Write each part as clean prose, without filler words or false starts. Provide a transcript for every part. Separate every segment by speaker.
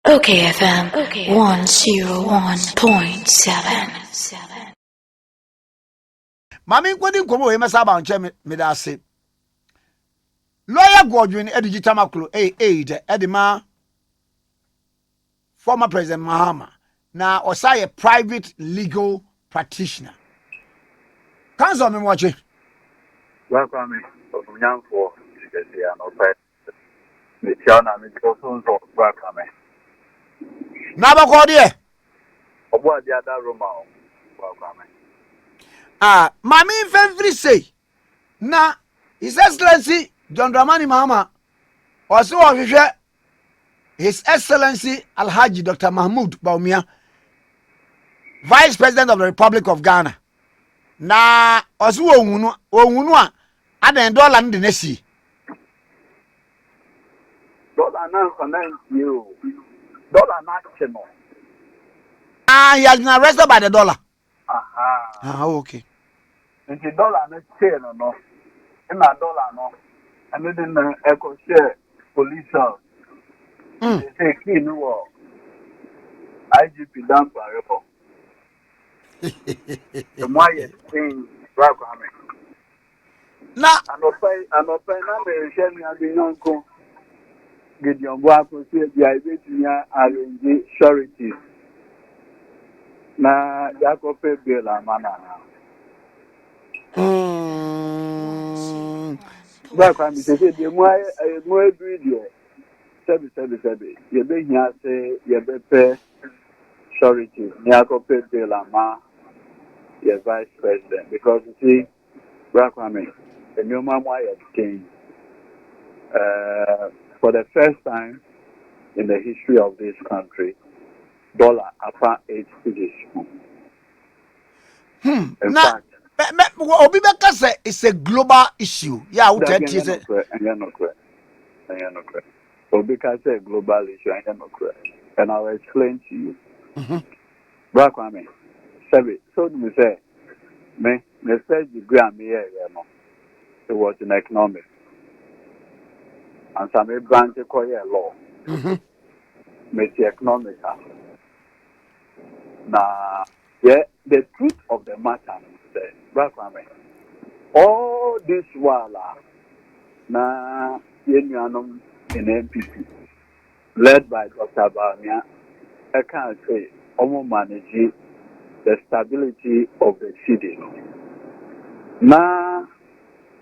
Speaker 1: OKFM 101.7.
Speaker 2: Mami kwadi nkomo we mesa ba nche me da ase. Lawyer Godwin edigi Tamakloe edima former President Mahama na osaye private legal practitioner. Council me watch.
Speaker 3: Welcome from young for no pet. The China Mikoson so welcome.
Speaker 2: Na ba ko de.
Speaker 3: Obo the other Roma welcome.
Speaker 2: Mami Fevri say na His Excellency John Dramani Mahama also ohwehwe His Excellency Alhaji Dr. Mahmoud Bawumia, Vice President of the Republic of Ghana. Na also ohunu a adan dollar ndi na si.
Speaker 3: Dollar na connect you. Dollar na chemo.
Speaker 2: He has been arrested by the dollar. Okay.
Speaker 3: And the dollar na chain no. In a dollar no. And then echo share police house. They say key no IGP down for report. The more you think welcome.
Speaker 2: Na
Speaker 3: Anopai na me share me abinonko. Gideon Boako say the idea arrange surety. Na Jacob bill amana. Welcome say the more video. Sebi. You be here say you be pay surety. Jacob bill amana. Your vice president because you see welcome. The new mama came for the first time in the history of this country, dollar upper 8 cities. In fact,
Speaker 2: Obi Beka say it's a global issue. Yeah, who tell you say
Speaker 3: no correct. Obi Beka say global issue, no correct. And I'll explain to you. Black woman, Sebi, so me say, me, the first degree I'm here, it was in economics. And some branch call law. Make economics. Now, yeah, the truth of the matter is that, all this while, now, in NPP, led by Dr. Bawumia, I can't say, almost manage the stability of the city. Now,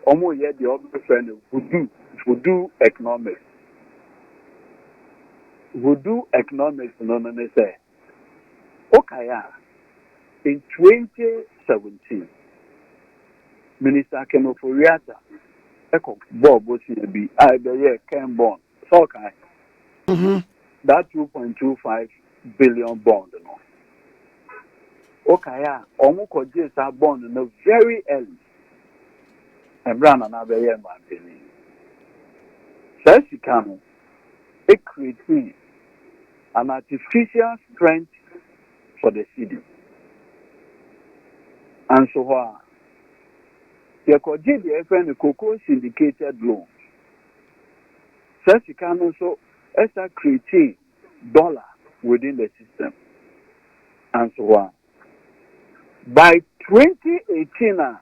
Speaker 3: almost yet the other friend voodoo economics. Voodoo economics, no, say. Okay, in 2017, Minister Kenoforiata, Bob was in the year Ken bond. So, okay, that 2.25 billion bond. Okay, almost just a bond very early. And Brown and Abbey and Manpini. Says you can create an artificial strength for the city. And so you could give the FN cocoa syndicated loan. Says you can also create dollar within the system. And so by 2018,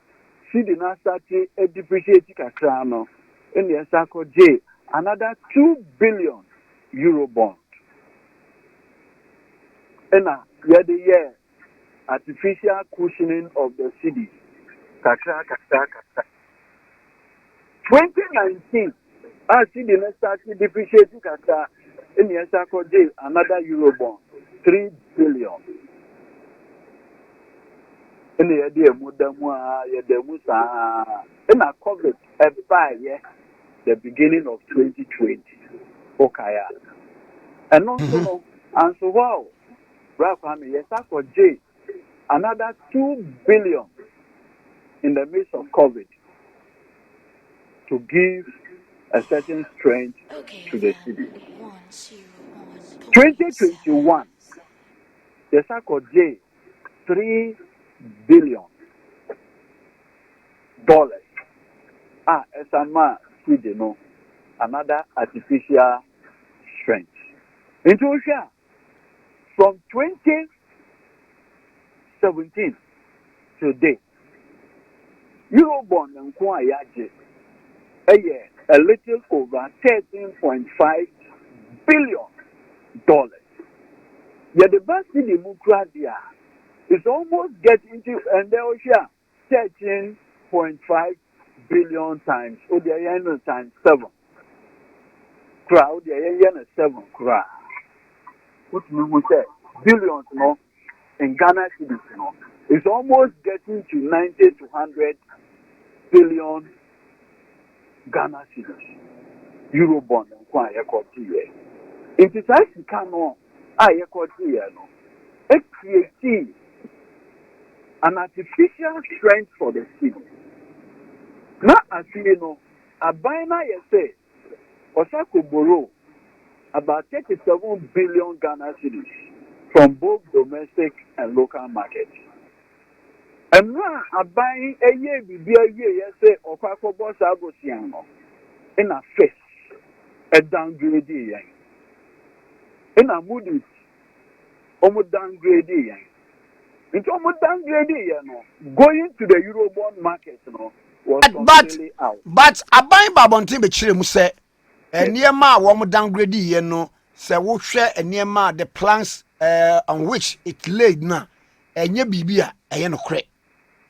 Speaker 3: city now started a depreciating Kakrano in the Sako J, another 2 billion euro bond. And now, the year artificial cushioning of the city. Kakra. 2019, our city now started depreciating Kakra in the Sako J, another euro bond, 3 billion. In the idea, Mudamua, Yademusa, in a COVID, the beginning of 2020. Okay, and also, and so wow, Rafami, yes, for J, another 2 billion in the midst of COVID to give a certain strength to the city. 2021, yes, for J, $3 billion. As a man, another artificial strength. Into Russia, from 2017 to date, Eurobond and Kwayaji a little over $13.5 billion. Yet the Basti Democracy is almost getting to, and there was 13.5 billion times, or the times 7. Crowd, the 7 crowd. What we say, billions, no, in Ghana cities, no, is almost getting to 90 to 100 billion Ghana cities. Eurobond and quite a quarter. It is actually no, a quarter, no, it creates an artificial strength for the city. Now, as you know, a bina say, Osaka borrow about 37 billion Ghana cedis from both domestic and local markets. And now, a buying a year, say, or Quaco Boss Abosiano in a face, a downgrading. In a Moody's, almost downgrading. It's almost downgrading, going to the Eurobond market, was completely out.
Speaker 2: But a buying Babonti Bichim say, and near ma woman downgrading, say, we'll share a near ma the plans on which it laid now, and ye bibia, a yeno crack.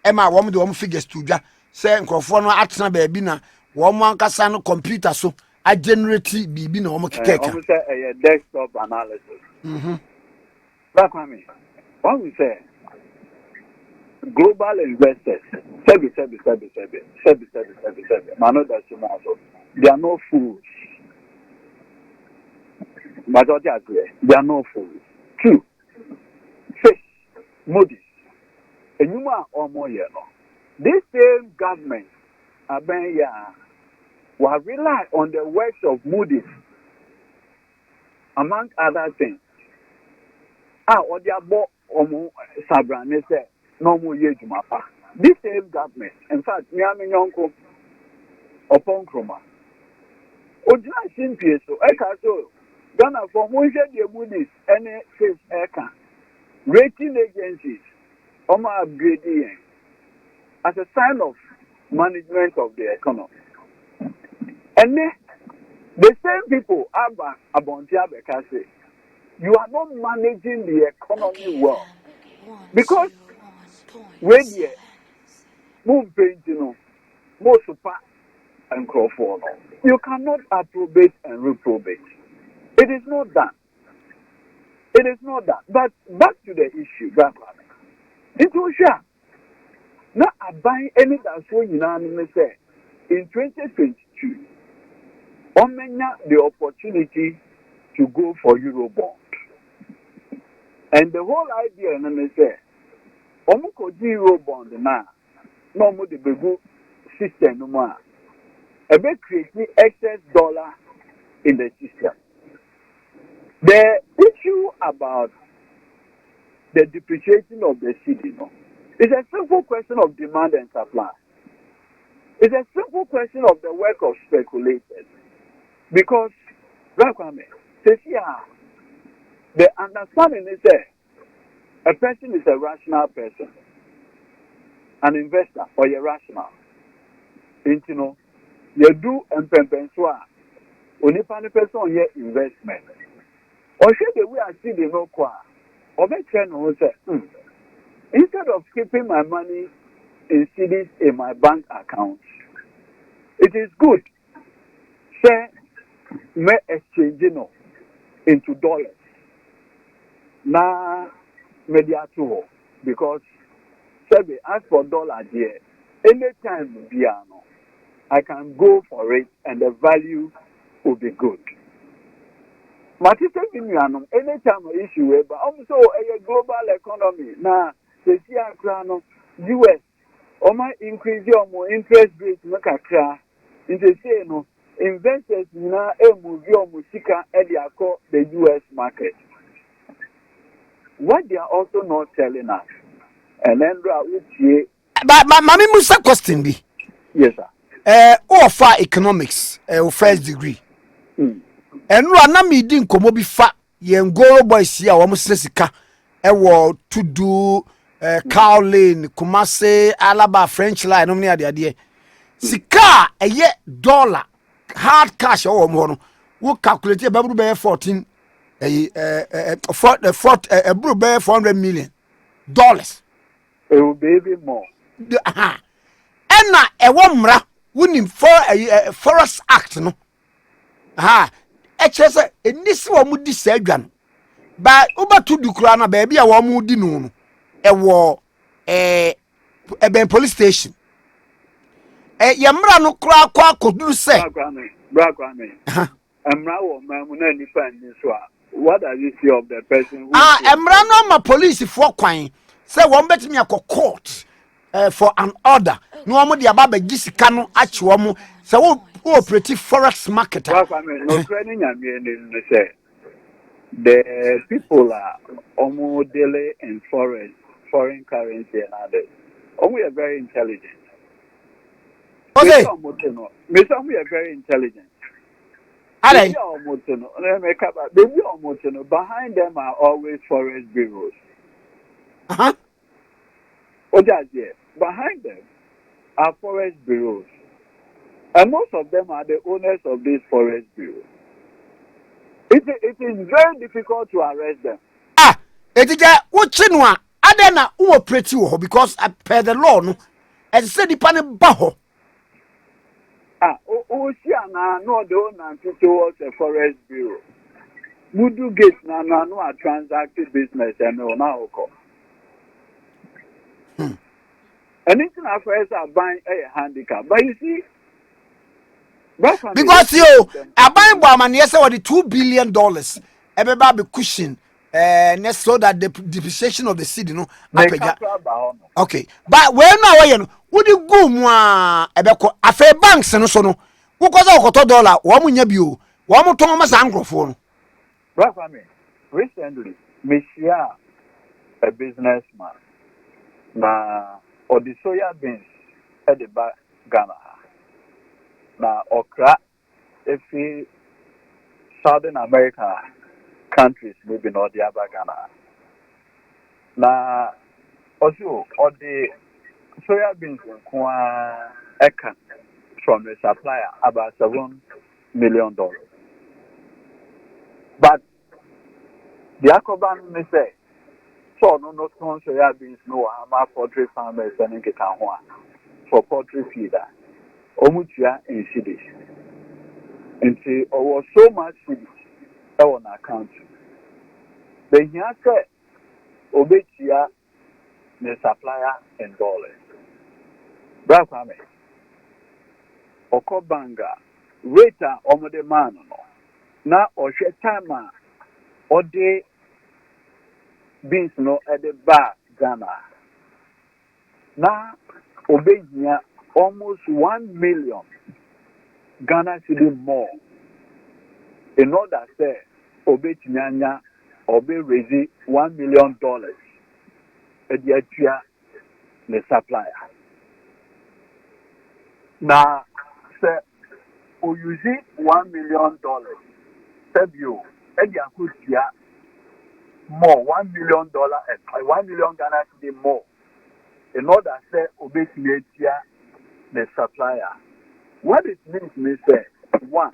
Speaker 2: Emma, woman, the woman figures to ja, say, and Crofono Atna Babina, woman Cassano computer, so I generate Bibina almost
Speaker 3: a desktop analysis. That's what I mean. What we say, global investors, they are no fools. Majority agree, they are no fools. 2, Fish, Moody's, and you or more yellow. This same government, will rely on the works of Moody's, among other things. What they are bought Sabrane said, no more year to my pa. This same government, in fact, Miami Yonko upon Chroma. Ojina Simpie, so Eka so Ghana for Moja de Moody's, any face Eka. Rating agencies, Oma upgrading as a sign of management of the economy. And then, the same people, Abba Abontia Bekase, you are not managing the economy well. Because when you move painting, more super and Crawford, you cannot approbate and reprobate. It is not that. It is not that. But back to the issue, it was sure. Now I buy any that's what you know say in 2022, Omenya the opportunity to go for Eurobond. And the whole idea, and I say, Omuko Eurobond now, no more the begu system no more. A bit creating excess dollar in the system. The issue about the depreciation of the city, is a simple question of demand and supply. It's a simple question of the work of speculators. Because, the understanding is that a person is a rational person, an investor or a rational. You do and pempenswa, only person on your investment. Or should the way I see the no qua, or make say, instead of keeping my money in CDs in my bank account, it is good, say, may exchange into dollars. Now, media too, because say as for dollar there, anytime piano, I can go for it and the value will be good. Matisse anytime issue, but also a global economy. Now, the US, or my increase your more interest rate, make a cry. In the same, investors now move your musica at the US market. What they are also not telling us, and then
Speaker 2: but Mammy Musa question be.
Speaker 3: Yes, sir.
Speaker 2: Offer economics, first degree. And run me didn't come be fat yen go boys here wo mo sika ewo to do Cow Lane Kumase Alaba French line no ne ade sika eye dollar hard cash o mo no wo calculate e baburu be 14 bro be 400 million dollars.
Speaker 3: It will be even more.
Speaker 2: Ena ewo mra wunim for Forest Act no chese enisi wo mu di sa adwa no ba ubatu dukura na ba bia wo mu di no ewo ben police station ye mra no kura kwa koduru se
Speaker 3: bra kwame emra wo mamu na nipa ni so a what does you see of the person who
Speaker 2: emra no ma police for kwan say wo betimi akọ court for an order no wo de aba ba gisika no achi wo mu say wo operate forex market
Speaker 3: no training nyame ni say the people are almost daily in foreign currency and others. We are very intelligent.
Speaker 2: Okay.
Speaker 3: We are very intelligent.
Speaker 2: Behind
Speaker 3: them are always forest bureaus. Behind them are forest bureaus. And most of them are the owners of these forest bureaus. It is very difficult to arrest them.
Speaker 2: Uchinwa adena who operate wo because per the law no and say the pan baho.
Speaker 3: No the owner towards a forest bureau. Mudu gate no a transacted business and no now call. Anything affairs are buying a handicap. But you see,
Speaker 2: because you are buying Bawumia yes what the $2 billion everybody be cushion so that the depreciation of the city no okay but when now would you go mwa ebeko afa banks no so no wo ko za okoto dollar wo munya bio wo mo ton ma sa ngrofo no
Speaker 3: recently me share a businessman na or the soya beans at the back Ghana na okra if Southern America countries maybe not the other Ghana na also or the soya beans eka from the supplier about $7 million, but the Akoban may say so no soya beans no ama poultry farmers and for poultry feeder omutua in cities until was so much cities on account the here say obetia the supplier in dollars Brakame Okobanga waiter omode man no na ohwe time ode beans no at the bar Ghana na obehia almost 1 million Ghana cedi more in order say obetinyanya obe raise $1 million at the atua the supplier na say o use $1 million sebio at the akutia more $1 million and $1 million Ghana cedi more in order say obetinyanya the supplier. What it means me say one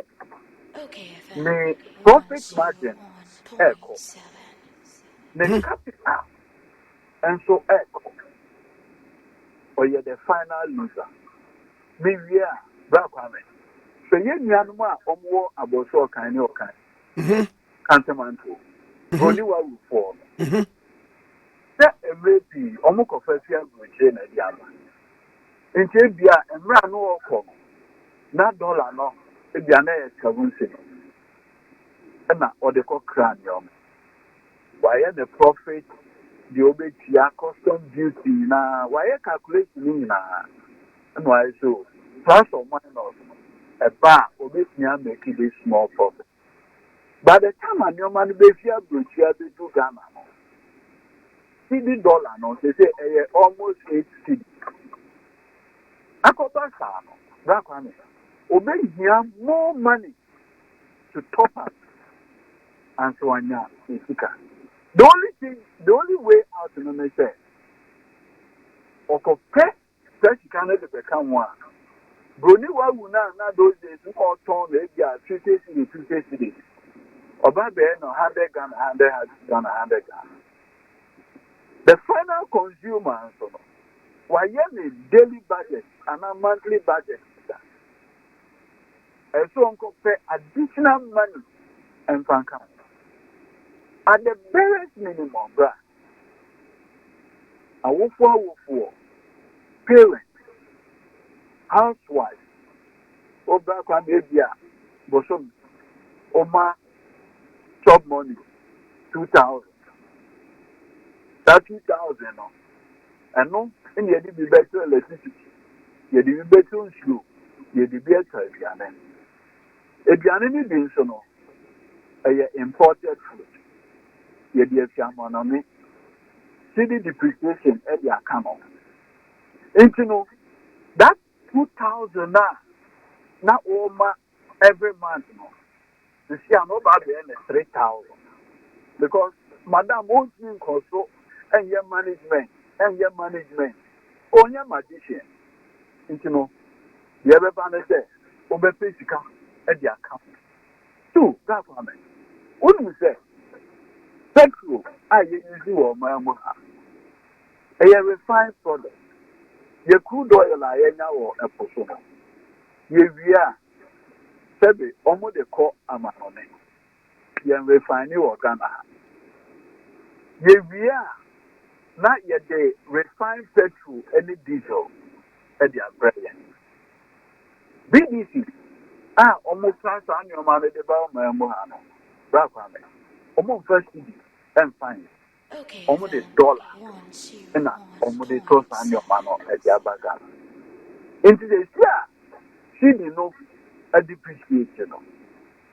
Speaker 3: the profit margin echo the capital and so echo or you're the final loser. Me we are Brakame. So you nyanuma omwo aboso kan ni okan. Kantemanto. Roni wa for. That every omo kofafia guje na diama. Nche bia emra no okọ na dollar no e bia na e 70 na o de ko kran yom why the profit the obetia custom duty na why calculate ni na no I so plus or minus a bar obetia make this small profit by the time an man be fia brochia be do Ghana no $50 no they say almost 8 cedi Akobasa, Brakame, obey here more money to top up and so on. The only way out in the say, or pet, such kind of become one. Bruni wa wuna na those days who all torn maybe 50 cities. Oba be no 100 Ghana, 100 Ghana, 100 Ghana. The final consumer, so why any daily budget and a monthly budget, and so on compare additional money and frank at the barest minimum, bruh. A woof parents, housewives, Oba Kwamebia, Bosom, Oma, job money, 2,000. That 2,000, and no, and you did be better electricity, you did be better school, you did be better Ebiane. Ebiane being so no, a imported food, you did a city depreciation at the account. And you know, that 2,000 now over every month, no. The see I'm about the 3,000 because Madam won't think also and your management on your magician. And you know, the other banner says, over physical at the account. Two, that one. What do you say? Petrol, I use you or my mother. A refined product. Your crude oil, I or a person. We are. Sebi, almost the call Amanone. You refine your organ. We are not yet the refined petrol, any diesel, at the brilliant. BBC, almost transfer your money about my Mohana. Bravo, almost first and fine. Almost the dollar, and almost the trust on your man at the Abaga. Into the she did not depreciation.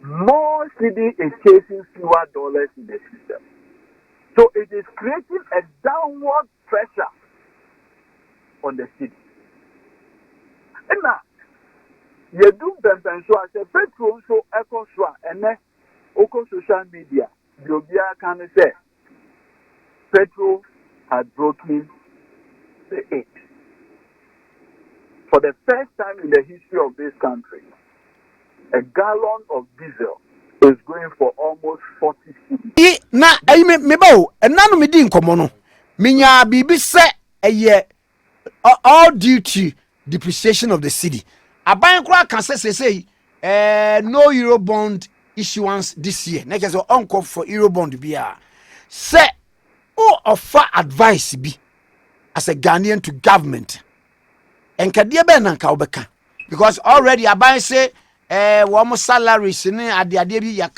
Speaker 3: More city is chasing fewer dollars in the system. So it is creating a downward pressure on the city. And now, you do them so as a petrol so echo and then Oko social media, the Obia can say petrol had broken the 8. For the first time in the history of this country, a gallon of diesel is going for almost 40 cedis.
Speaker 2: Na me ba and nanu me di nkomo no. Minya bibi se all due to depreciation of the city. Aban kura kan say no euro bond issuance this year. Next so uncle for euro bond bia. Say offer advice be as a Ghanaian to government. Enkade be na nka obeka because already aban say one salaries ni ade bi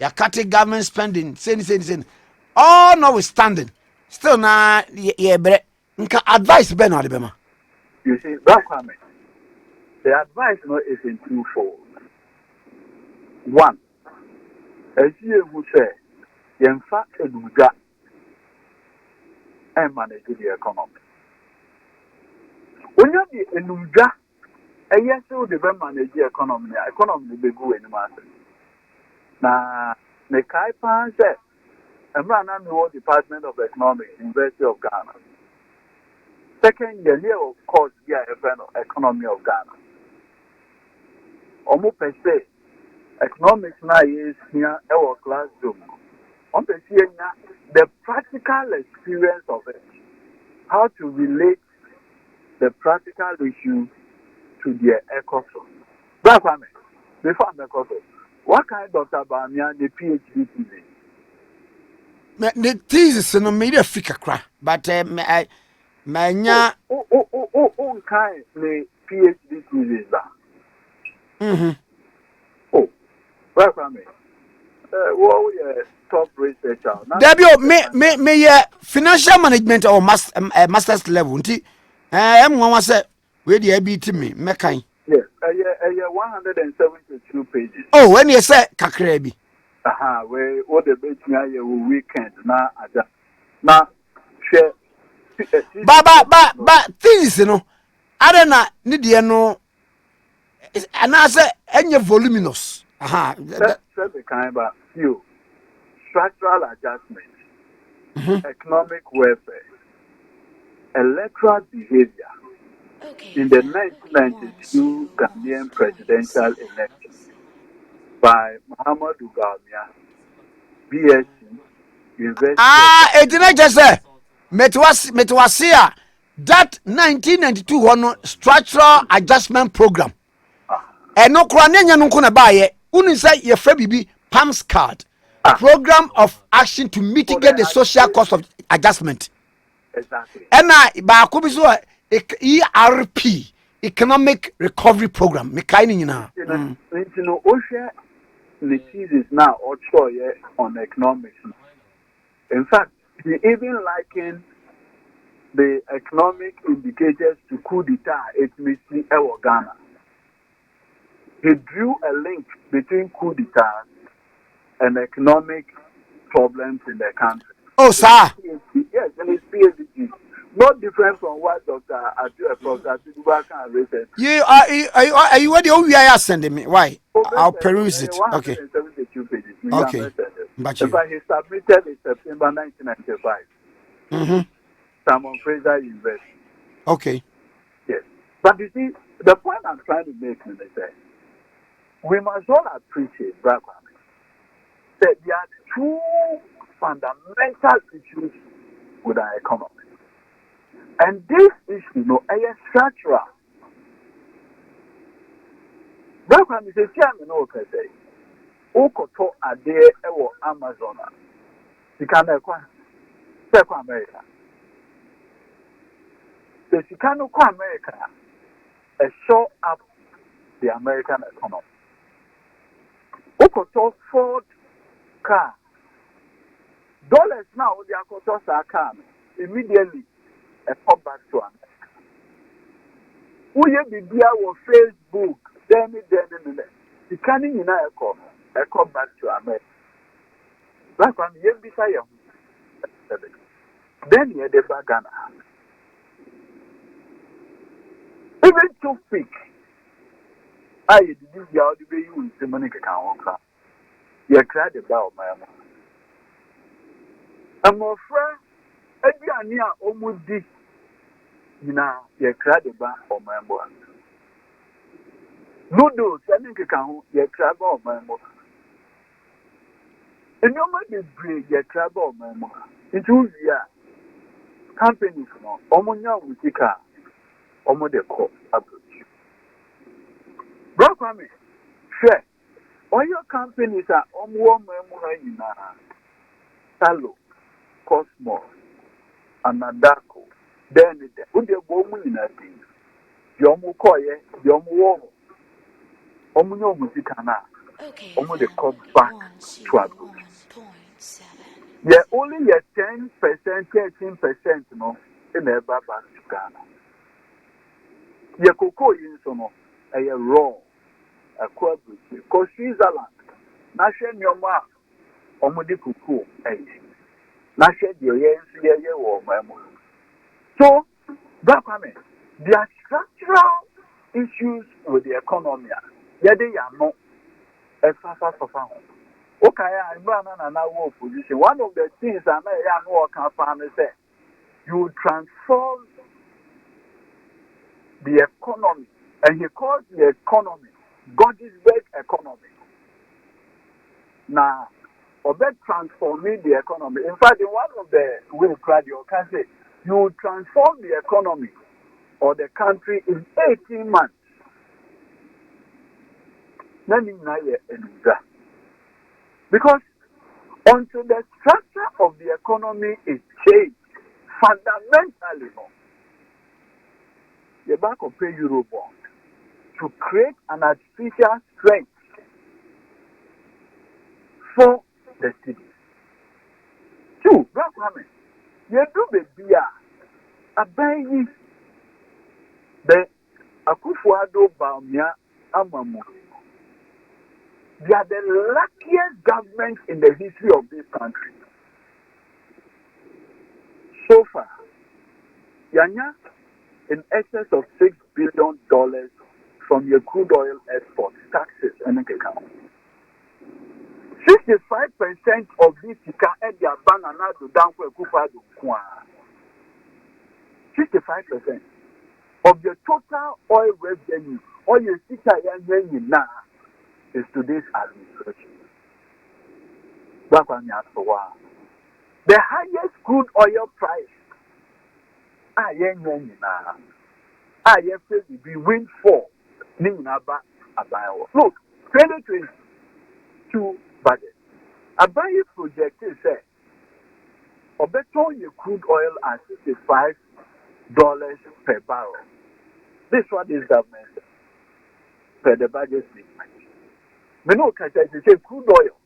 Speaker 2: yakate government spending say all notwithstanding still na ye bre nka advice be na ade be ma.
Speaker 3: You see that comment, the advice no is in twofold. One, as you who say yemfa eduga and manage the economy. When you be enumja, and yes, so the manage the economy will go in the market. Now, the Kaipan said, and run under Department of Economics, University of Ghana. Second year, of course, yeah, economy of Ghana. Almost per se, economics now is here our classroom. On the the practical experience of it, how to relate the practical issue to their ecosystem. That's what I mean. Before I'm ecosystem, what kind of Dr. Bawumia the PhD thesis?
Speaker 2: The thesis no me dey fika kra, but I nya
Speaker 3: kind the PhD thesis that. Oh, that's what I mean. Well, we are top researcher.
Speaker 2: Debio me financial management or master's level nti M1 say we dey beat me mekan.
Speaker 3: Yes, 172 pages.
Speaker 2: Oh, when you say kakra bi.
Speaker 3: We what the bet me aye weekend na aja. Na share
Speaker 2: ba things no adena ne de no ana say enye voluminous.
Speaker 3: That's the kind ba you. structural adjustment, economic welfare, electoral behavior in the 1992 Ghanaian presidential election by Muhammadu Bawumia, BSc, University of
Speaker 2: edina jese metwasia that 1992 one structural adjustment program. Eno kura ne nya no nko na baye. Unu say ye fa bibi PAMS card. Program of action to mitigate the social cost of adjustment.
Speaker 3: Exactly.
Speaker 2: Ena ba ko bi so ERP, economic recovery program. Me kai ni nyina.
Speaker 3: You know, Osha the thesis now also on economics. In fact, he even likened the economic indicators to coup d'etat ethnicity in Ghana. He drew a link between coup d'etat and economic problems in the country.
Speaker 2: Oh, sir.
Speaker 3: Yes, and his PhD. Not different from what Dr. Professor Tudubaka raised.
Speaker 2: Are you what you are sending me? Why? I'll peruse it. Okay.
Speaker 3: 172 pages.
Speaker 2: Okay.
Speaker 3: In fact, he submitted in September 1995. Simon Fraser University.
Speaker 2: Okay.
Speaker 3: Yes. But you see, the point I'm trying to make is that we must all appreciate, Brother, that there are two fundamental issues with our economy. And this issue, is structural. Brother, is a chairman of the say, Okoto are there or Amazon. You can acquire America. The Chicano America has show up the American economy. Okoto Ford car. Dollars now, the Okoto car immediately come back to America. We have the Facebook, then, the canning in our come back to America. Black one, you have beside then you had the Bagana. Even toothpick. I did this the way you use the money can you cried about my mom. I'm afraid I near almost this. Now, you cried about my mom. Noodles, I think you can you cried about my mom. And no man is brave, you cried about my mom. It was companies, Omonia Mutika, Omo de Co. Approach. Brokami, share. All your companies are Omo Memorina, Salo, Cosmos, Anadako, then the Ude in a thing. Yomu Koye, Yomu Womo, Omo Mutikana, Omo de Co back to approach. Yeah, only 10%, 13% no in the back to Ghana. Yeah, cocoa in so a raw, a quadruple. Because Switzerland, Nation Yoma, Omodi cocoa, Nation Yoye or Memo. So, that coming, there are structural issues with the economy. Yeah, they are not a fast of okay, I'm running an position. One of the things I know can find is that you transform the economy, and he calls the economy Godisburg economy. Now, or that transforming the economy. In fact, in one of the ways, you can say you transform the economy or the country in 18 months. Because until the structure of the economy is changed fundamentally, the bank will pay Eurobond to create an artificial strength for the city. Two, Black women, you do the beer, a baby, the Akufuado Bawumia Amamu. They are the luckiest government in the history of this country. So far, Yanya, in excess of $6 billion from your crude oil exports, taxes, and account. 65% of this car at their banana to down for a couple 65% of the total oil revenue, oil now is today's administration. That's what I'm asking for. The highest crude oil price, be windfall. Look, 2022 budget. Abayi projected said, Obeton your crude oil at $65 per barrel. This one is government per the budget statement. We know say crude oil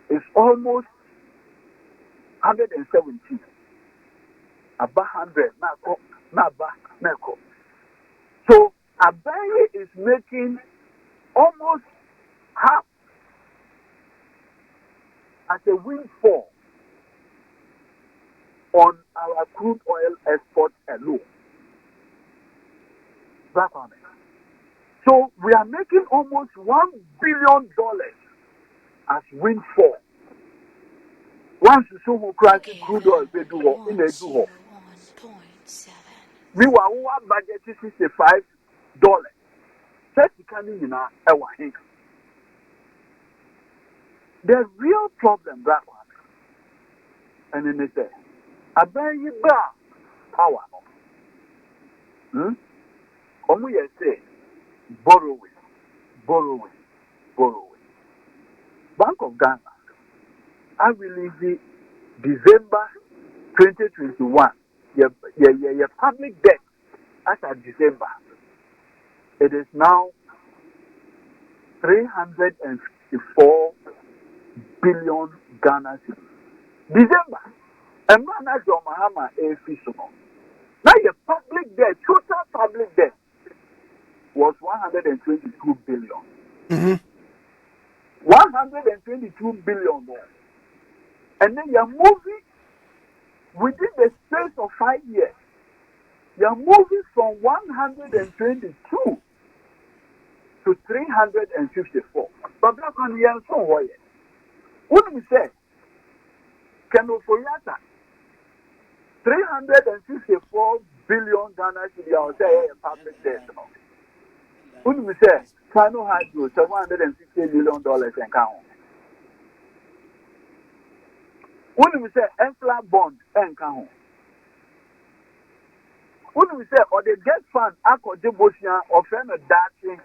Speaker 3: is almost 170. About 100 nako. So Abayi is making almost half as a windfall on our crude oil export alone. So we are making almost $1 billion as windfall. Once you saw who crack crude oil, they do what in a do. Meanwhile, our budget is $65. That's coming in our hand. The real problem, that one, and then they say, I buy you back power. We say, borrowing. Bank of Ghana, I released December 2021. Your public debt as of December, it is now 354 billion Ghana cedis. December, and man as your Mahama a fisherman. Now your public debt, total public debt was 122 billion. 122 billion more. And then you're moving within the space of 5 years. You're moving from 122 to 354. But black on the answer, what do we say? Kenofoyata 354 billion Ghana cedis are say public debt. What do we say? Kano Hydro $750 million and count. What do we say? Enfla bond and count. What do we say? Or the debt fund, Akko Debosia, or friend of dating.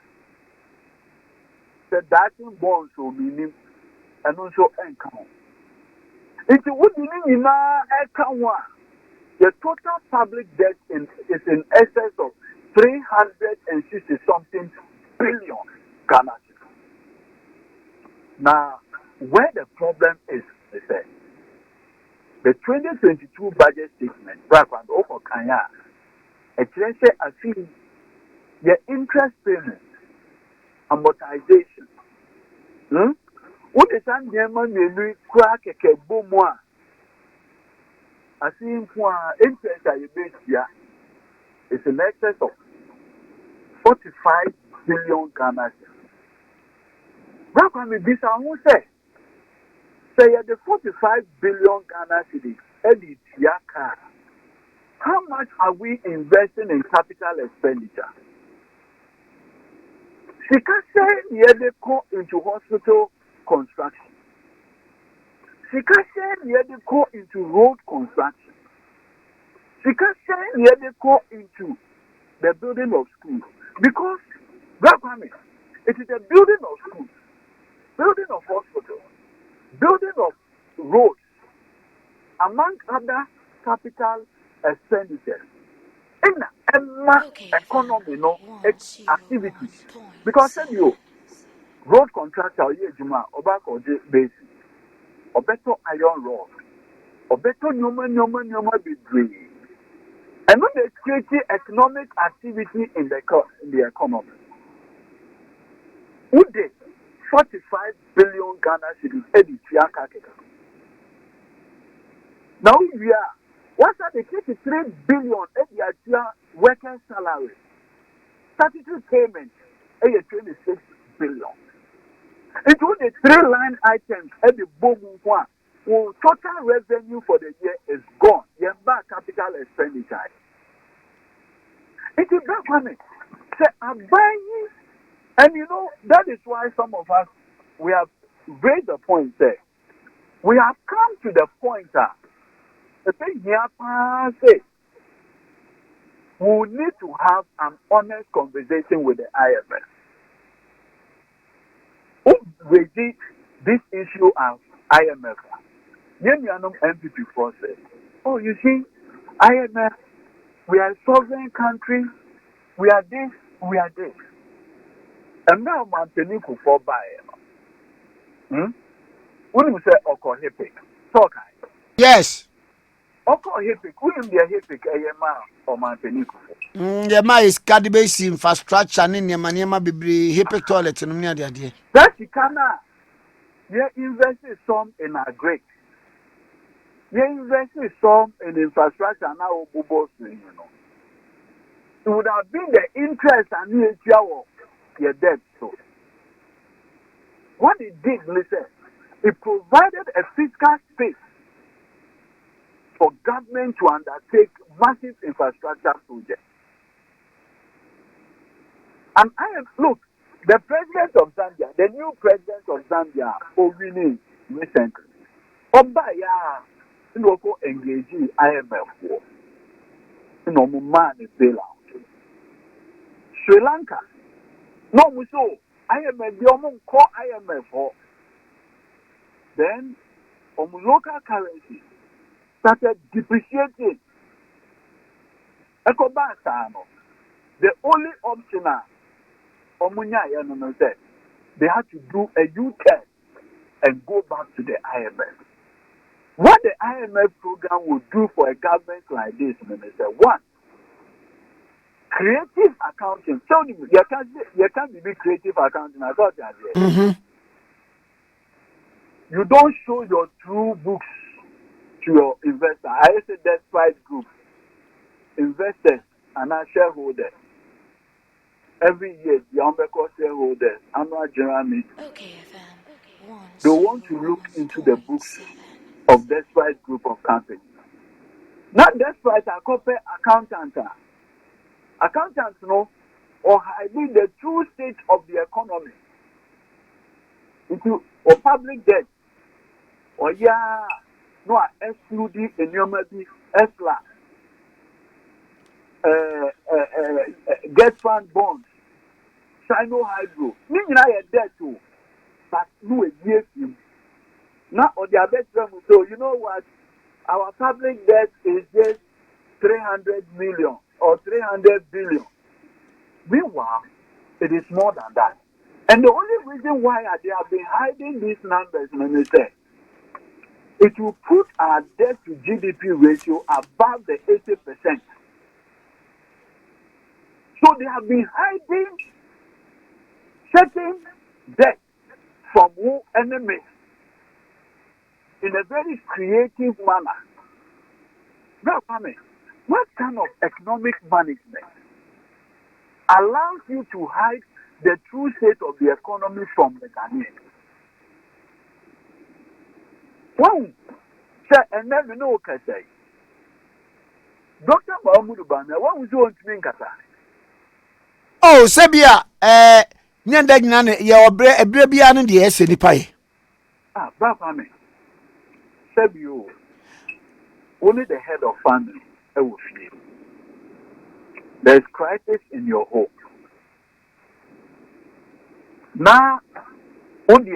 Speaker 3: The dating bonds will be named and also income. It would mean the total public debt is in excess of 360 something billion Ghana. Now, where the problem is that the 2022 budget statement, background over Kenya, it says I think the interest payment, amortization. What is that? Yemen, crack a bomoa. I think interest at your base here is in excess of 45 billion Ghana. Back on this, I won't say the 45 billion Ghana cedis, Eddie Tiaka. How much are we investing in capital expenditure? Sikase Yedeko into hospital construction. Sikase Yedeko into road construction. Sikase Yedeko into the building of schools. Because, it is the building of schools, building of hospitals, building of roads, among other capital expenditures. In the economy, activities. Because I said road contractor, Obako basin, Obeto iron rod, Obeto Nyoma Bidri. And when they create economic activity in the economy, would they 45 billion Ghana cedis edit Yakaka? Now we are what's that? The 33 billion edit worker salary, statutory payment, 26 billion. It was the 3-line items at the boom one. Well, total revenue for the year is gone. Your back capital expenditure. It is that money. Say, I'm buying, and you know that is why some of us we have raised the point. Say, we have come to the point that the thing here say we need to have an honest conversation with the IMF. Who raised this issue of IMF? MPP process. Oh, you see, IMF, we are a sovereign country, we are this, we are this. And now I'm telling you for buy. When you say okayfm, talk.
Speaker 2: Yes.
Speaker 3: Okayfm, who is the hippic AMA or Mantenico?
Speaker 2: The ma is cadibase infrastructure in Yamaniama Bibri hippic toilet in the idea.
Speaker 3: That you cannot. You invested some in a great. You invested some in infrastructure now, you know. It would have been the interest and your debt. So, what it did, listen, it provided a fiscal space for government to undertake massive infrastructure projects. And look, the president of Zambia, the new president of Zambia, Owini, recently, Obaya, local engaging IMF war. Man is bailout. Sri Lanka, no, so IMF, the call IMF for. Then, local currency started depreciating. The only option they had to do a U-turn and go back to the IMF. What the IMF program would do for a government like this, Minister, one, creative accounting. So you can't be creative accounting. I thought that. You don't show your true books to your investor. I said despite group, investors and our shareholders. Every year, the Umbeco shareholders, annual general meeting, they want to look into the books of despite group of companies. Not despite a corporate accountant. Accountants know or hiding the true state of the economy into or public debt or no excluding enumerable ESLA get fund bonds, Sino Hydro. Meaning I had debt too, but no a year him. Now on the other so you know what? Our public debt is just 300 million or 300 billion. Meanwhile, it is more than that. And the only reason why they have been hiding these numbers, Minister, it will put our debt to GDP ratio above the 80%. So they have been hiding certain debt from who enemies in a very creative manner. Now, what kind of economic management allows you to hide the true state of the economy from the Ghanaians? One, sir, and then we know what I say. Dr. Mahmoud Bamia, what was you want to mean, Kata?
Speaker 2: Oh, Sabia, Nyanda Nane, your brebian and the SNP pie.
Speaker 3: Bafame, Sabio, only the head of family, I will feel. There is crisis in your home. Now, only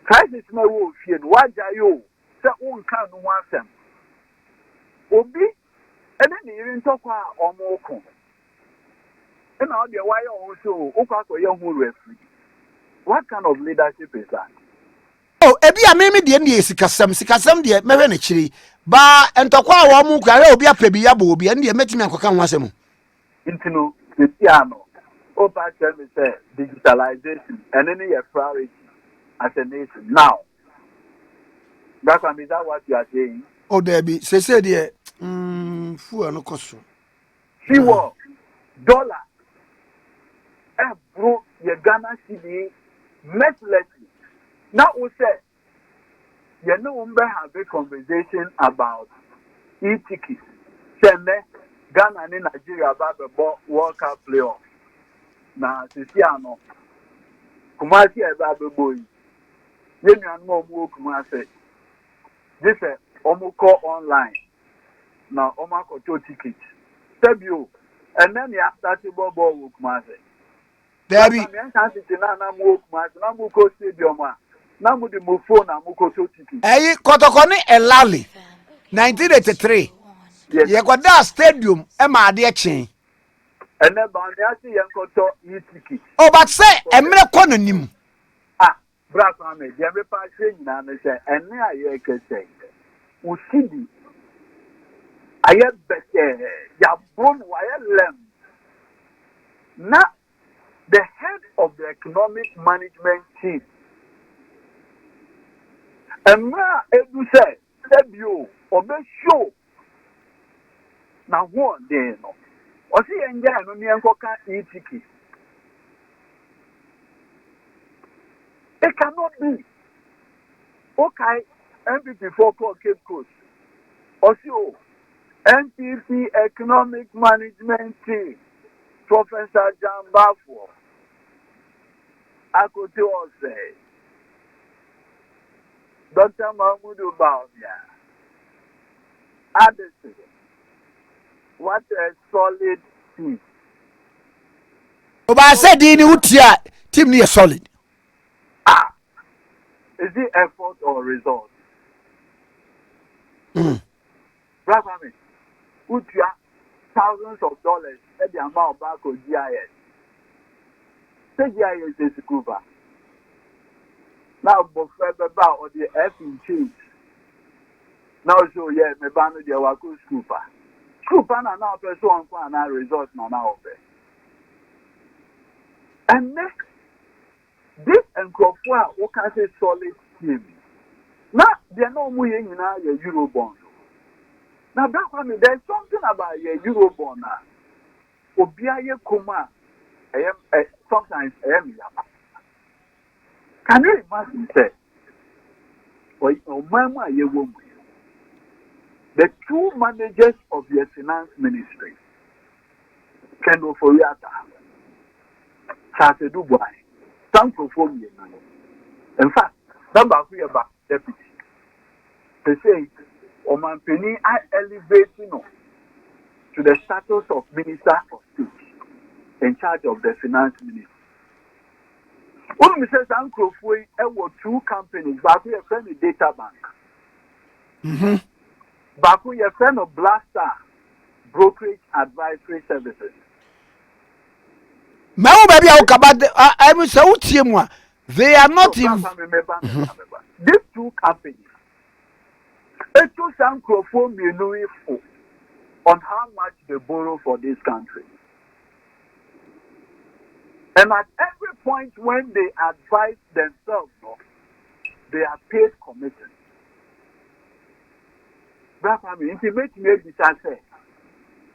Speaker 3: crisis my will feel. Why are you? Say, one can want them. Obi, and then you didn't talk about more. And now the why also what kind of leadership is that?
Speaker 2: Oh, Ebia meme de ne sikasam de mehwe ne chiri ba entokwa wo mu kware obi apabi ya bo obi ene de metimi akoka ho asem.
Speaker 3: Intino the piano. Opa tell me say digitalization and any priority as a nation now. Is that what you are saying?
Speaker 2: Oh, there be say de fu no koso.
Speaker 3: Fuel dollar. Bro, your Ghana cedi mercilessly. Now we say, you know, we have a conversation about e-tickets. Send Ghana and Nigeria about the World Cup playoff. Now, Sisiano, Kumasi about the boy. You know, Kumasi. This is Omuko online. Now, Omako tickets. Sebio. And then you have to go with Kumasi.
Speaker 2: Debbie. Hey, Kotokoni Elali, 1983. You got that stadium, Emma Diachi.
Speaker 3: And then Bandiasi Yankoto e-ticket.
Speaker 2: Oh, but say, Emre Kononim.
Speaker 3: Ah, Brasame, the every passage, and they say, and I can say, Usidi, I have better, Yabon, Wire Now, the head of the economic management team, and now Edu said, Sebio, or be show. Now, one day, no. Or see, and then, no, me e-ticket. It cannot be. Okay, MPP for Cape Coast. Also, NPP Economic Management Team, Professor John Bafo. I could say, Dr. Mahmoud Bawumia. Addison. What a solid team.
Speaker 2: Oh, but I said, Dini Utia, team near solid.
Speaker 3: Ah, is it effort or result? Brother, Utia, thousands of dollars at the amount back of GIS. The GIS is a Cuba. Now, but further back on the F in change. Now, so yeah, me ban the Waku Scooper. Scooper and now person and now result now. And next, this and Crawford, what can say solid team. Now, they're no more in your Eurobond. Now, there's something about your Eurobond now. Obiaye Kuma, sometimes I am. Can you imagine, say, the two managers of your finance ministry, Kendo Foriata, Chate Dubai, Sankophobia. In fact, number three about deputy. They say, Oman Penny, I elevate to the status of Minister of State in charge of the finance ministry. When we say Sankophobia, there were two companies, but we have friend a data bank. Baku, your friend of Blaster Brokerage Advisory Services.
Speaker 2: Now, baby, I will say, they are not in.
Speaker 3: These two companies, it took some microphone on how much they borrow for this country. And at every point when they advise themselves, they are paid commission.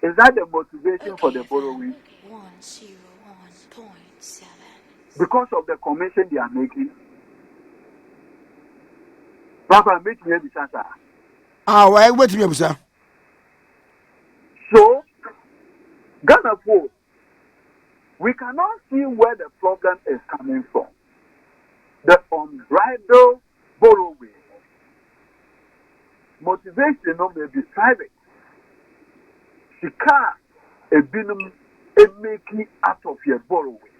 Speaker 3: Is that the motivation for the borrowing?
Speaker 1: 101.7.
Speaker 3: Because of the commission they are making.
Speaker 2: Ah, why wait me, sir?
Speaker 3: So, Ghana, we cannot see where the problem is coming from. The unbridled borrowing. Motivation may be private. Shika a binum a making out of your borrowing.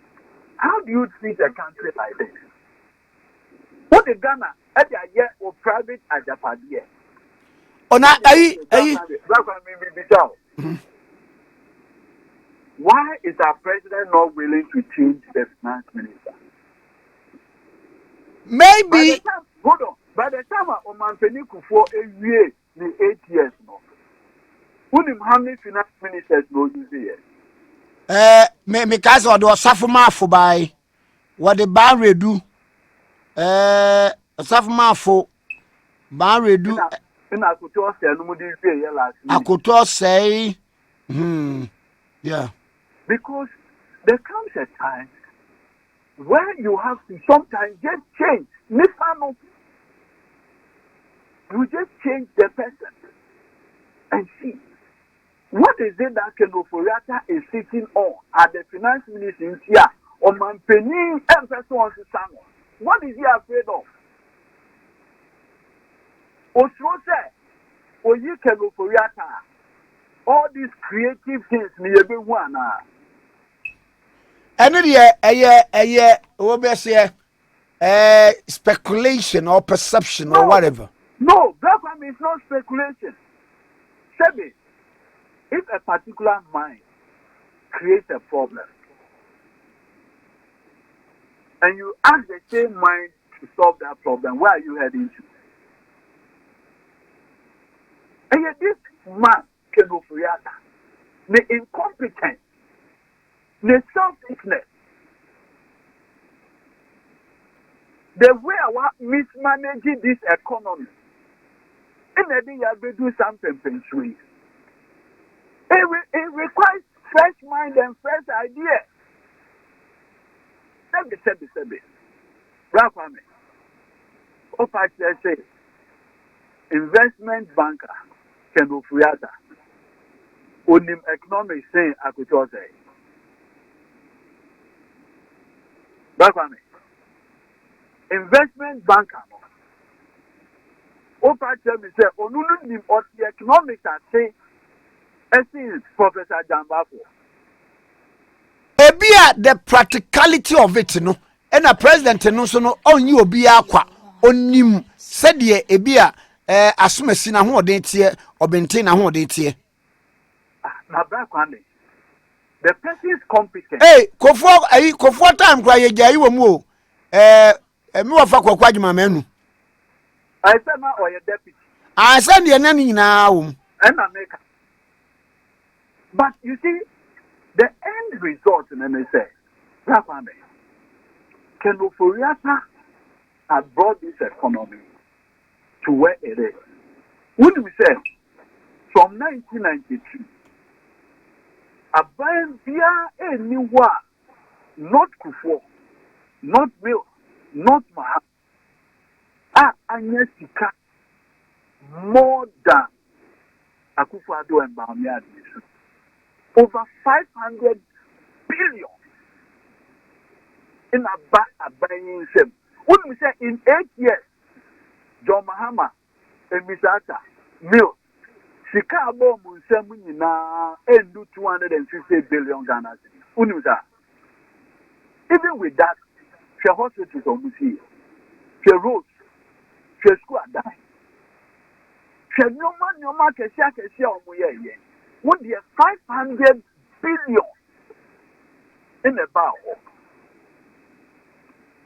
Speaker 3: How do you treat a country like this? What the Ghana at the year or private at Japan? Why is our president not willing to change the finance minister?
Speaker 2: Maybe.
Speaker 3: Hold on. By the time Oman Peniku for a year, the 8 years, no. How many finance ministers no use here?
Speaker 2: Me case or do safuma for by what the ban redo. Safuma for ban redo.
Speaker 3: In Akoto say no more here last week.
Speaker 2: Akoto say, yeah.
Speaker 3: Because there comes a time where you have to sometimes just change. Nifano, you just change the person and see what is it that Kenoforiata is sitting on at the finance ministry here on Mampeni and person Sano. What is he afraid of? Osrose, Oyi Kenoforiata, all these creative things, Niyebewana.
Speaker 2: And speculation or perception or whatever.
Speaker 3: No, that one is not speculation. Sebi, if a particular mind creates a problem, and you ask the same mind to solve that problem, where are you heading to? And yet this man, Kenoforiata, the incompetence, the selfishness, the way our mismanaging this economy, and then you have to do something pension. It requires fresh mind and fresh idea. Sebi. Rafame. Opa say investment banker Kenoforiata. Onim economics saying I could say. Rafame. Investment banker. Opa tell me say Onunim of the economics I say. I see Professor Jambafo.
Speaker 2: Ebia the practicality of it no and a president no so no on you obi akwa onim said ye ebia asumasi na ho den tie obente na ho den tie
Speaker 3: Na background the person is competent.
Speaker 2: hey kofo time kwa ye jai wo mu o me wa fa kwakwa adwuma manu
Speaker 3: I said na or your deputy
Speaker 2: I said ye na nyina wo
Speaker 3: and America. But you see, the end result in NSA, Rapame, Kenoforiata had brought this economy to where it is. When we say, from 1992, Abaya anywhere, not Kufo, not Bill, not Maham, Anyesika, more than Akufo-Addo and Bawumia administration. Over 500 billion in a buying system. When we say in 8 years, John Mahama and Misata, Mill, Chicago Munsemina, and do 250 billion Ghana cedis. Unusa. Even with that, the hospitals on Musi, the roads, the school are dying. The no man, Kesia, on Muye. What the 500 billion in a bow.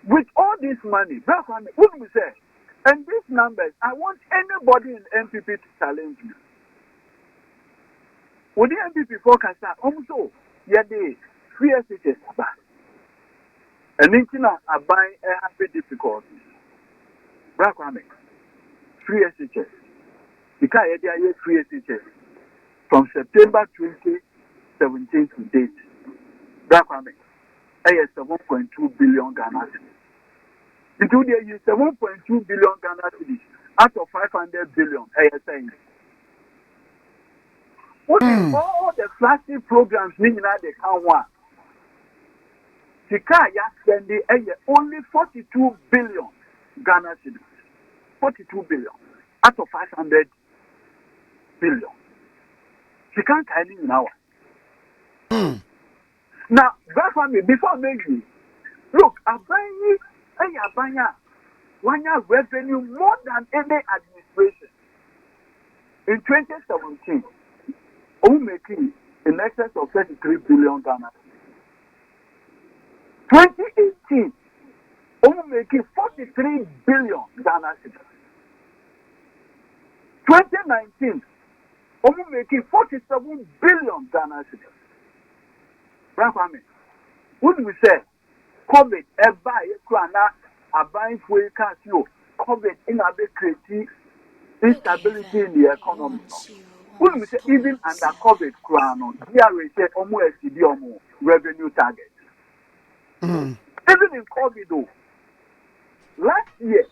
Speaker 3: With all this money, what we say, and these numbers, I want anybody in MPP to challenge me. Would the MPP focus also, yeah, they free SHS about. And in China, I buy a happy difficulties. Free SHS. Because they are free SHS. From September 2017 to date, Brakwame, I 7.2 billion Ghana cedis. Into the year 7.2 billion Ghana cedis out of 500 billion, I saying. What is all the flashy programs meaning that they can't want? Tikaya spending only 42 billion Ghana cedis. 42 billion out of 500 billion. She can't tell you now. Now, that family, before maybe, look, Abanya, one year revenue more than any administration. In 2017, making in excess of 33 billion Ghana. 2018, making 43 billion Ghana. 2019, making 47 billion Ghana cedis. Brafame, what do we say? COVID, a buying for a casio, COVID in a big creative instability in the economy. What do we say? Even under COVID, DRA said almost revenue target. Even in COVID, though, last year,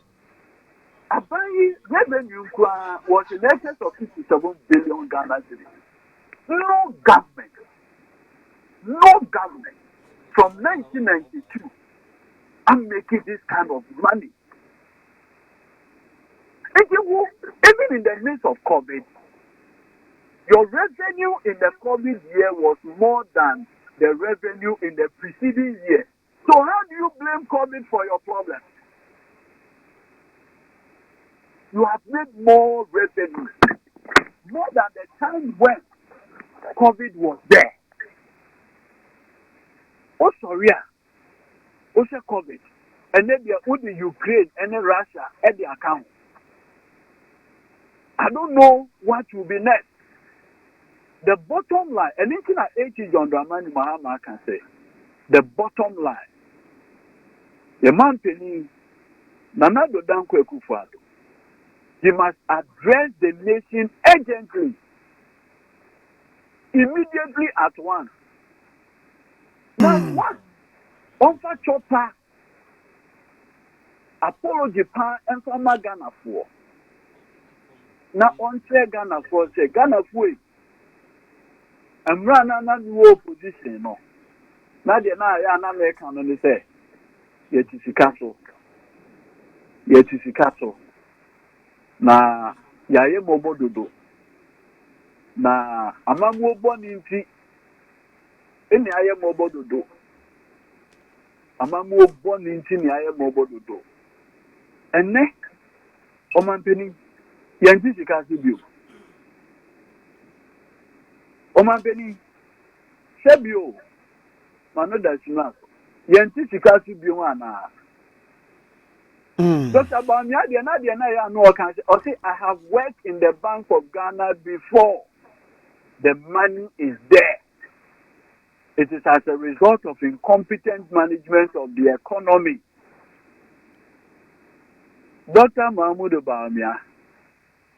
Speaker 3: Abayi revenue was in excess of 57 billion Ghana cedis. No government from 1992 I'm making this kind of money. Even in the midst of COVID, your revenue in the COVID year was more than the revenue in the preceding year. So how do you blame COVID for your problem? You have made more revenue, more than the time when COVID was there. Oh, sorry. Also COVID. And then with the Ukraine and then Russia at the account. I don't know what will be next. The bottom line, and anything that H. John Dramani Mahama can say, the bottom line, the man penny, Nana Dodankwe Kufuado, he must address the nation urgently, immediately at once. Now, what? Onfa Chopper, Apollo Japan, and Fama Ghana for. Now, on say Ghana for, say Ghana for, and run new opposition. No. Now, the American, and they say, yet is castle. Na yaye mobododo na amamu boni nti eni aye mobododo amamu boni nti ni aye mobododo enne omanpeni yanti sikasi bio omanpeni sebio manoda sina yanti sikasi bio ana Dr. Bawumia, I have worked in the Bank of Ghana before. The money is there. It is as a result of incompetent management of the economy. Dr. Bawumia,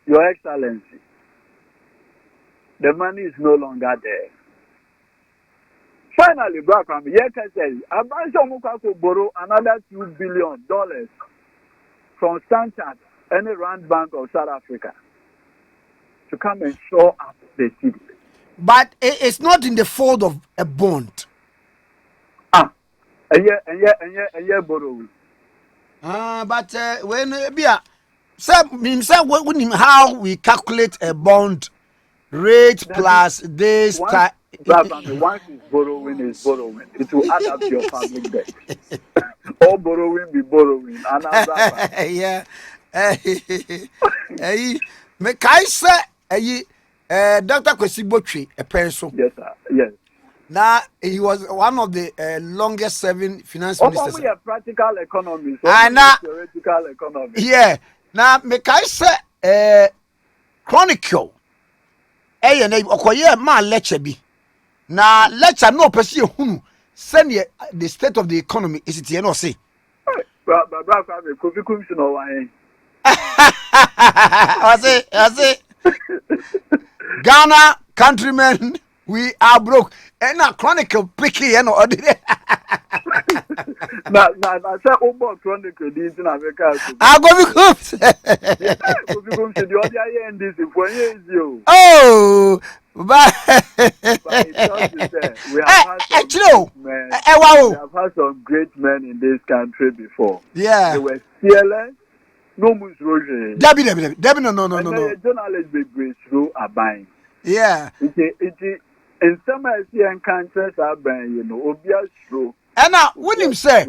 Speaker 3: Your Excellency, the money is no longer there. Finally, Brakam, Yeka says, Abansha borrow another $2 billion from Standard and the Rand Bank of South Africa to come and shore up the city.
Speaker 2: But it's not in the fold of a bond.
Speaker 3: A year borrowing.
Speaker 2: But when how we calculate a bond rate plus this time.
Speaker 3: Once it's borrowing, is borrowing. It will add up to your public debt. All borrowing be borrowing.
Speaker 2: Yeah. Me kai say Dr. Kwesi Botwe a person.
Speaker 3: Yes, sir. Yes.
Speaker 2: Now he was one of the longest serving finance ministers.
Speaker 3: We are practical economy. Theoretical economy.
Speaker 2: Yeah. Now me kai say Chronicle. Okoye ma lecture bi. Na lecture no pesi ehunu send the state of the economy is it here no say. I say Ghana countrymen, we are broke. And a Chronicle picky and or
Speaker 3: na say obo Chronicle this in America.
Speaker 2: I go because
Speaker 3: the other end this for you.
Speaker 2: Oh, but
Speaker 3: we have had some great men in this country before.
Speaker 2: Yeah.
Speaker 3: They were fearless. No much Roger.
Speaker 2: Debbie, no.
Speaker 3: Journalists be great through a buying.
Speaker 2: Yeah.
Speaker 3: It in some countries are buying, obvious true.
Speaker 2: And now, when him say,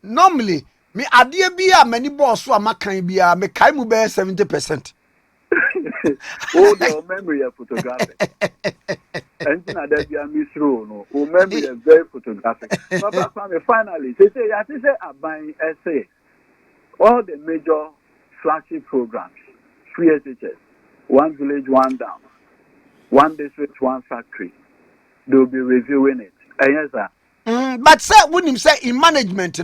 Speaker 2: normally, me idea be a many boss who are making be a me kaimu be 70%.
Speaker 3: Oh, the memory of photographic. And that be a misrule, no. Oh, memory is very photographic. But finally, they say, I say, I'm buying essay. All the major flagship programs, 3 SHS, 1 village, 1 down, 1 district, 1 factory, they'll be reviewing it. Yes, sir.
Speaker 2: But sir, when him say in management,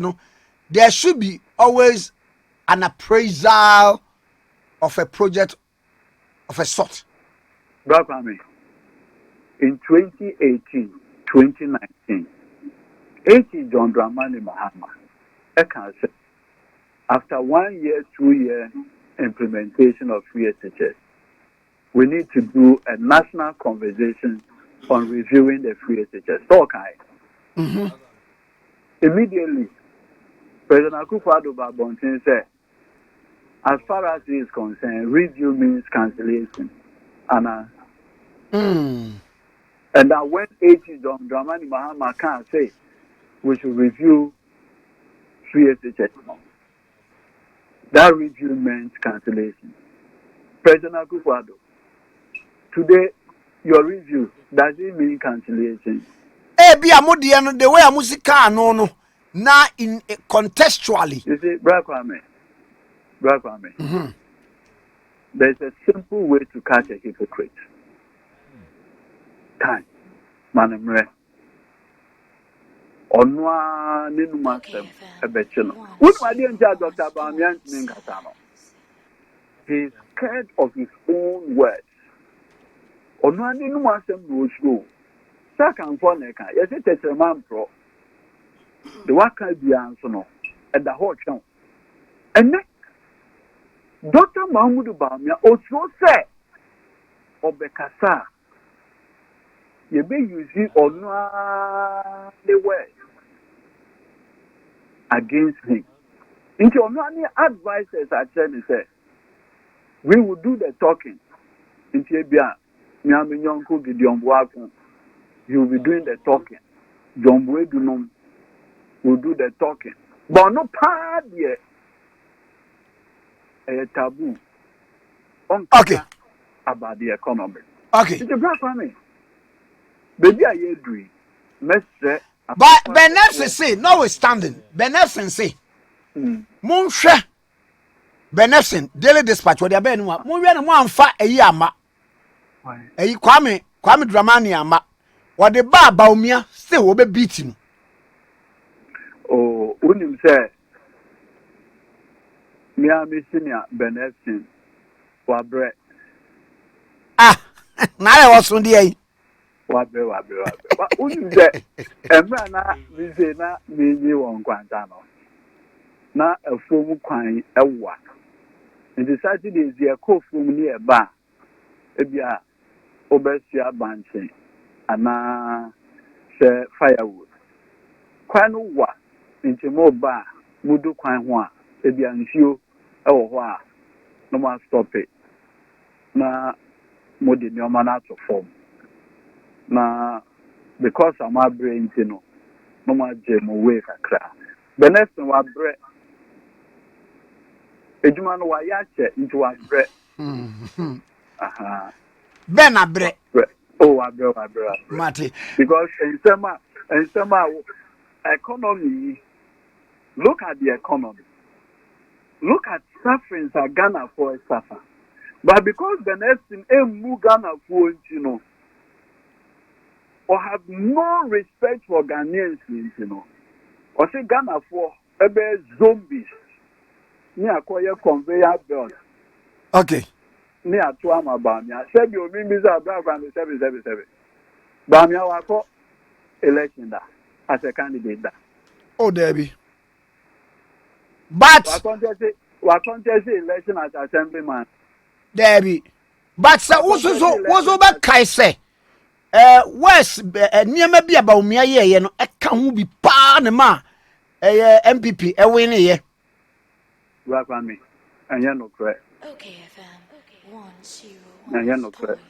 Speaker 2: there should be always an appraisal of a project of a sort.
Speaker 3: Brother, in 2018, 2019, H.E. John Dramani Mahama, after 1 year, 2 year implementation of free SHS, we need to do a national conversation on reviewing the free SHS. Okay. Immediately, President Akufo-Addo Babontin said, as far as he is concerned, review means cancellation. And that when H.E. John Dramani Mahama can say we should review free SHS, that review meant cancellation. President Akufo-Addo, today, your review, does it mean cancellation?
Speaker 2: Be a modiano the way a musica no na in contextually.
Speaker 3: You see, Brakwame. There's a simple way to catch a hypocrite. Time. Manamre. Onwa ninu masem ebechino. What my dear Dr. Bawumia Ninkatano? He's scared of his own words. Onwa ninu masem no show. Second for neka. Yes, it's a man pro. The waka be answer no. At the whole channel. And next, Dr. Mahmoud Bawumia also said, Obekasa, you may use it or not the word against him. Into only advisors are trying to say, we will do the talking. Into Abia, Nyamenyonko Gideon Buaku, you will be doing the talking. John Bwe will do the talking. But no part yet. A taboo.
Speaker 2: Okay.
Speaker 3: About the economy.
Speaker 2: Okay.
Speaker 3: It's a black family. Baby, I agree. But
Speaker 2: Benefsen say, notwithstanding, Benefsen say, Monshe Benefsen, Daily Dispatch, what they're being one fat a yama. A Kwame Dramani ama. What the Veep Bawumia still will be beaten.
Speaker 3: Oh, Unim said, Miami Senior Benefsen, Wabre.
Speaker 2: Ah, now I was on the
Speaker 3: Wabre. But Unim said, Emrana, Vizena, Mini on Guantano. Now a form quine, a what? And the Saturday is the cold from nearby. Ebia, Obesia Banshee, and say firewood. Quine what? Into more bar, Mudu Quine one, Ebia and you, oh, wow, no more stop it. Na Modi no man out of form. Na because I'm a brain, you know, no more gem away for crack. The next one was bread. Ejuman wa yache into a bread.
Speaker 2: Ben a bread.
Speaker 3: Oh, a bread.
Speaker 2: Mati.
Speaker 3: Because in summer economy, look at the economy. Look at sufferings that Ghana for suffer. But because the next thing, Ghana for, you know, or have no respect for Ghanaians, you know, or say Ghana for zombies. Near acquire conveyor belt.
Speaker 2: Okay.
Speaker 3: Near Tuama Bamia. Said you mean Mr. Brown 777. Bamia Wako election that as a candidate that.
Speaker 2: Oh, Debbie. But
Speaker 3: what contest election as assemblyman.
Speaker 2: Debbie. But so was over Kaise. West near maybe about me, you know, a can be Panama, MPP, a winner, yeah.
Speaker 3: Me, and you're no correct.
Speaker 1: okayfm 10.
Speaker 3: And you're no correct.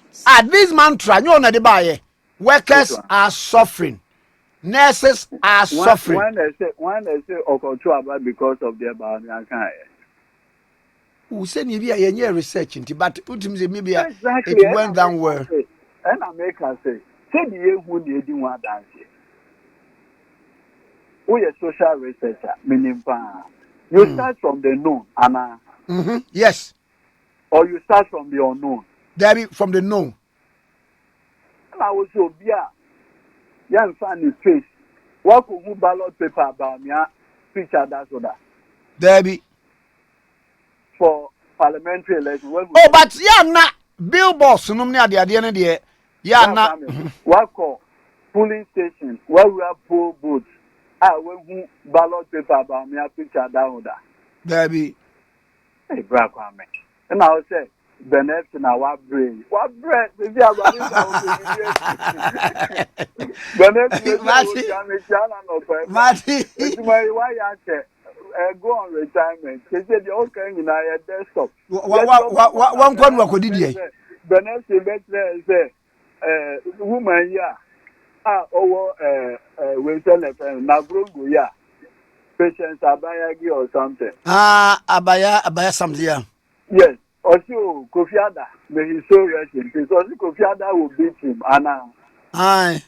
Speaker 2: This mantra, you know, the buyer. Workers are suffering. Nurses are suffering.
Speaker 3: When they say Okochua because of their Bawumia,
Speaker 2: who said maybe a research into, but ultimately maybe
Speaker 3: exactly.
Speaker 2: It went down well.
Speaker 3: And America say the year who they didn't want dance. We a social researcher, meaning you start from the known, Anna.
Speaker 2: Yes.
Speaker 3: Or you start from the unknown.
Speaker 2: Debbie, from the known.
Speaker 3: And I was so young fan face. What could you ballot paper about me? Picture that's what that.
Speaker 2: Debbie.
Speaker 3: For parliamentary election.
Speaker 2: Oh, but yeah, not billboards. No, near the end of the year. Yeah, not.
Speaker 3: What call polling station where we have poll booths. When ballot paper about me, I picture down there.
Speaker 2: Baby.
Speaker 3: Hey, Brakwame. And I say, Benet and our brain. What bread? Maybe I'm running down Benet,
Speaker 2: Marty.
Speaker 3: it's my why I say, go on retirement. They said, okay, you know, a desktop.
Speaker 2: One corner could did.
Speaker 3: Benet, say, woman, yeah. We sell a Nagrungu, yeah. Patience Abayagi or something.
Speaker 2: Abaya something.
Speaker 3: Yes. Also, Kofiada, may he so rest in peace. Also, Kofiada will beat him. Anna.
Speaker 2: Aye.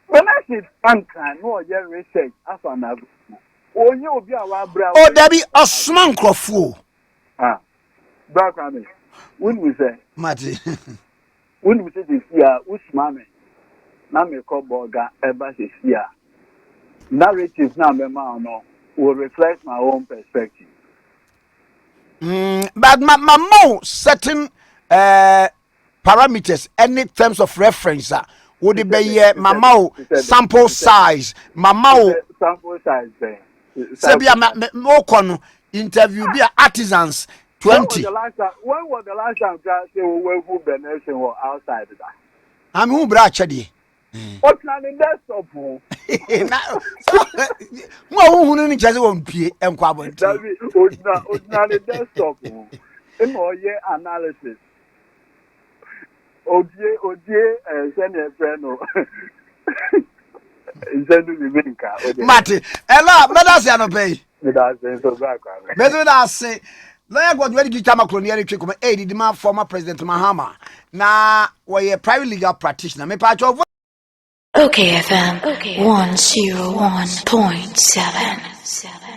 Speaker 3: When I say Anka, no, yeah, research. After oh, you be our brother.
Speaker 2: Oh, there be a small crofo.
Speaker 3: Ah, back on me. When we say,
Speaker 2: Marty.
Speaker 3: when we say this year, Usmame, Name Koboga, Eba this year. Narrative now, no, will reflect my own perspective.
Speaker 2: But my more certain parameters, any terms of reference, would it be my sample size, my
Speaker 3: sample size there.
Speaker 2: Sebia more con interview be artisans 20.
Speaker 3: When was the last time guys say we who benefit or outside that?
Speaker 2: I'm who brachadi.
Speaker 3: What's not in desktop?
Speaker 2: Mo who no just won pie en kwabon.
Speaker 3: That be not in desktop. In more year analysis. Odie send a friend.
Speaker 2: Mate, ela meda se anopay.
Speaker 3: Meda se so back.
Speaker 2: Meda se lawyer God ready to Tamakloe near trick come the demand former President Mahama. Na we a private legal practitioner. Me patch of
Speaker 1: OKFM 101.7.